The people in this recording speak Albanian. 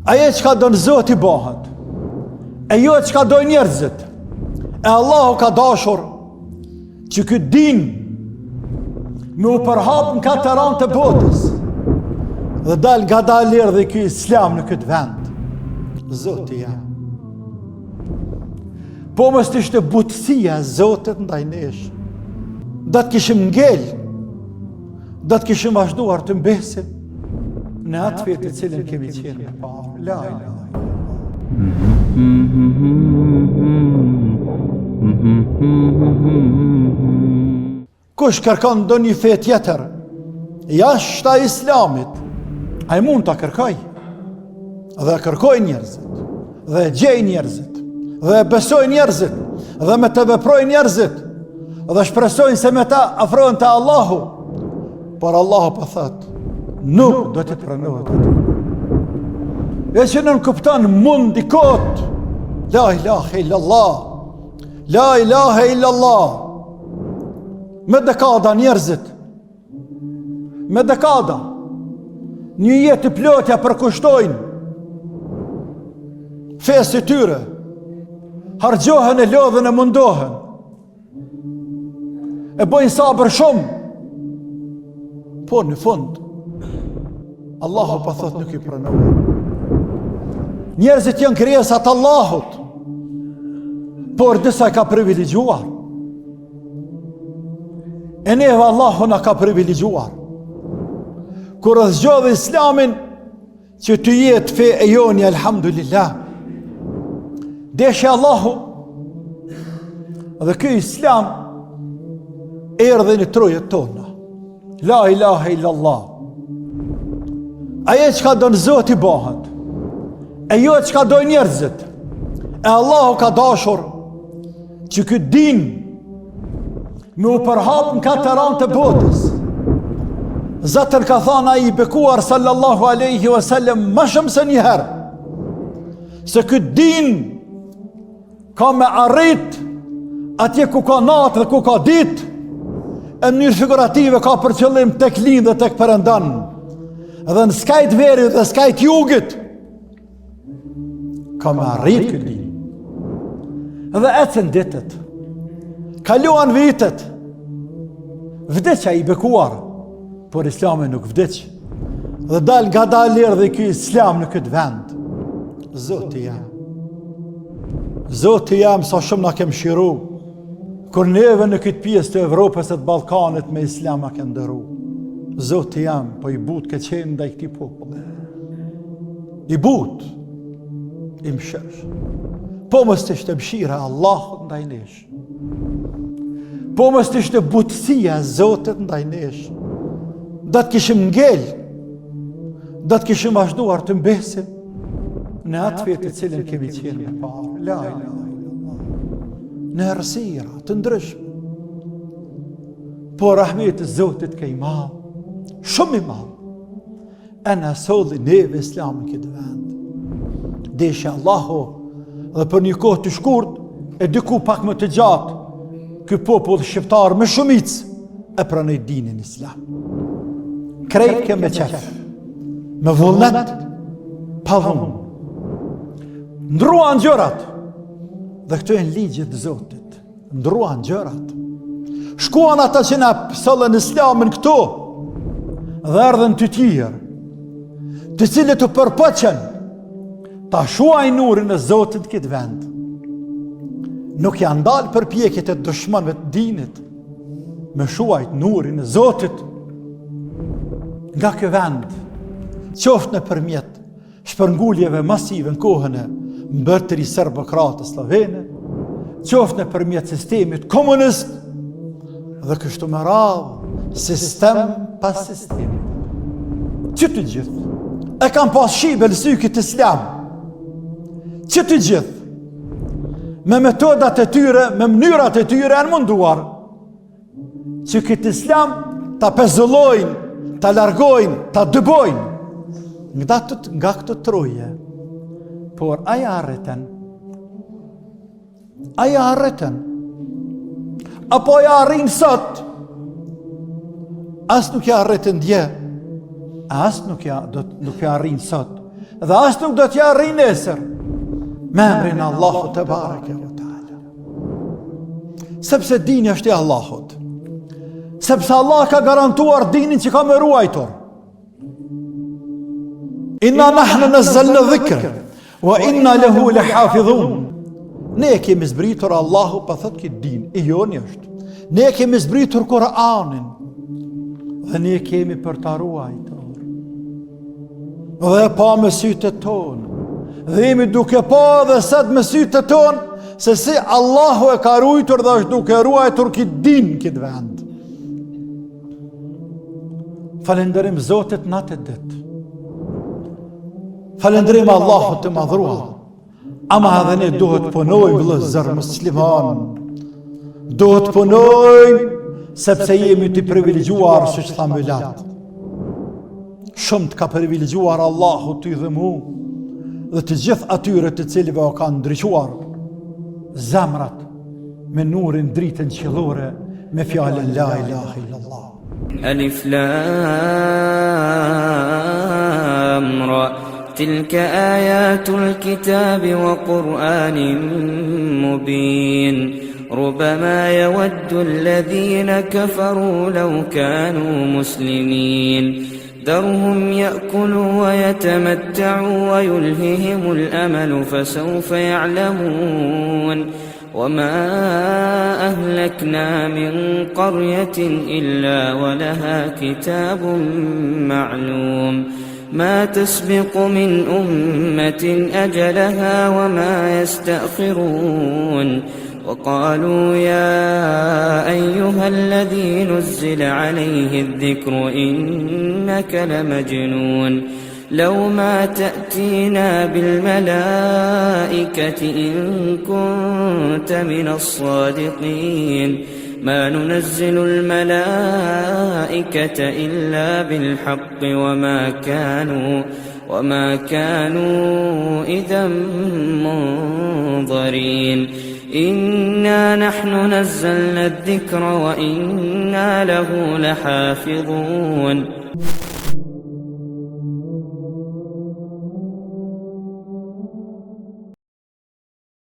Aje që ka do në Zoti bëhet, e jo që ka do njerëzit. E Allahu ka dashur që këtë din me u përhap në katër anë të botës dhe dal nga dalir dhe ky islam në këtë vend. Zoti jam. Po mos të ishte butësia e Zotit ndaj nesh, do të kishim ngel, do të kishim vazhduar të mbesim në atë fetë të cilën kemi qenë më parë. La ilaha. Kush kërkon ndonjë fe tjetër jashtë islamit, ai mund ta kërkoj. Dhe kërkoj njerëzit, dhe gjej njerëzit, dhe besoj njerëzit, dhe me të veproj njerëzit, dhe shpresojnë se me ta afrohen te Allahu. Por Allahu po thot, nuk do të pranohet atë. E që nën kupton mund dikot, la ilaha illallah, la ilaha illallah, me dekada njerëzit, me dekada, një jetë plotja përkushtojnë fesë tyre, hargjohen e lodhen e mundohen, e bojnë sabër shumë, por në fund, Allahu pa thot nuk i pranohet. Njerëzit janë krijesat Allahut, por disa ka privilegjuar. E neve Allahu na ka privilegjuar. Kur zgjodhi islamin që të jetë fe e joni, alhamdulillah, deshe Allahu, dhe ky islam erdhe në trojet tona. La ilaha illallah. Aje që ka do në Zoti bëhet, e jo që ka do njerëzit. E Allahu ka dashur që këtë din me u përhap në katër anë të botës. Zotën ka thënë ai i bekuar sallallahu alaihi wasallam më shumë se një herë, se këtë din ka me arrit atje ku ka natë dhe ku ka ditë, e në mënyrë figurative ka për qëllim tek lind dhe tek perëndan, dhe në skajt verit dhe skajt jugit ka me arrit këtë din. Dhe ecën ditët, kaluan vitet, vdeq ai i bekuar, por islami nuk vdeq, dhe dal nga dalir dhe ky islam në këtë vend. Zoti jam. Zoti jam, sa shumë na kem shiru, kur neve në këtë pjesë të Evropës e të Ballkanit me islam a ke ndëru. Zoti jam, po i but ke qenë ndaj këtij populli. I but, i mshirsh. Po mos të ishte mshira Allahut ndaj nesh. Po mos të ishte butësia e Zotit ndaj nesh. Do të kishim ngel, do të kishim vazhduar të mbesim në atë fetë të cilën kemi qenë më parë. La ilaha illallah. Në errësira të ndryshme. Po rahmeti i Zotit ka i madh, shumë i madh. E na solli neve islamin këtë vend. Desha Allahu, dhe për një kohë të shkurt, e diku pak më të gjatë, ky popull shqiptar me shumicë e pranoi dinin islam. Krejt ke me qef, me vullnet, pa dhunë. Ndruan gjërat, dhe këto e në ligjet Zotit, ndruan gjërat. Shkuan ata që na pësëllën islamin këto, dhe erdhen të tjerë, të cilët të përpëqen, ta shuaj nurin e Zotit këtë vend. Nuk janë dalë për pjekjet e dëshmanëve të dinit, me shuajt nurin e Zotit, nga kë vend, qoftë në përmjet shpërnguljeve masive në kohën e mbërtëri serbokratë slovene, qoftë në përmjet sistemit komunist, dhe kështu me radhë, sistem pas sistemi. Që të gjithë, e kam pas shibe lësykit islam, që të gjithë, me metodat e tyre, me mënyrat e tyre, e në munduar, që këtë islam ta pezullojnë, ta largojnë, ta dëbojnë, nga këtë troje, por aja arreten, apo aja arrin sot, as nuk ja arreten dje, as nuk ja arrin sot, dhe as nuk do t'ja arrijë nesër me emrin Allahut te bareke ve taala. Sepse dini është i Allahut. Sepse Allah ka garantuar dinin që ka me ruajtur. Inna nahnu nazzalna dhikra wa inna lahu lahafidhun. Ne kemi zbritur Allahu pa thot këtë din, i joni është. Ne kemi zbritur Kur'anin dhe ne kemi për ta ruajtur. Dhe pa me sytë tonë. Dhe jemi duke pa dhe sot me sytë tonë se si Allahu e ka ruajtur dhe është duke ruajtur këtë din, këtë vend. Falenderim Zotit natë e ditë. Falenderim Allahut të madhruar. Ama edhe ne duhet punojmë vëllezër musliman. Duhet punojmë sepse jemi të privilegjuar, siç thamë Mylat. Shumë të ka privilegjuar Allahu ty dhe mu dhe të gjithë atyre të cilëve o kanë ndriçuar zemrat me nurin dritën qiellore me fjalën la ilaha illallah. Alif Lam Ra تلك آيات الكتاب وقرآن مبين ربما يود الذين كفروا لو كانوا مسلمين ذرهم يأكلوا ويتمتعوا ويلههم الأمل فسوف يعلمون وما أهلكنا من قرية إلا ولها كتاب معلوم ما تسبق من أمة أجلها وما يستأخرون وقالوا يا أيها الذي نزل عليه الذكر إنك لمجنون لو ما تأتينا بالملائكة إن كنت من الصادقين ما ننزل الملائكة إلا بالحق وما كانوا إذا منظرين إنا نحن نزلنا الذكر وإنا له لحافظون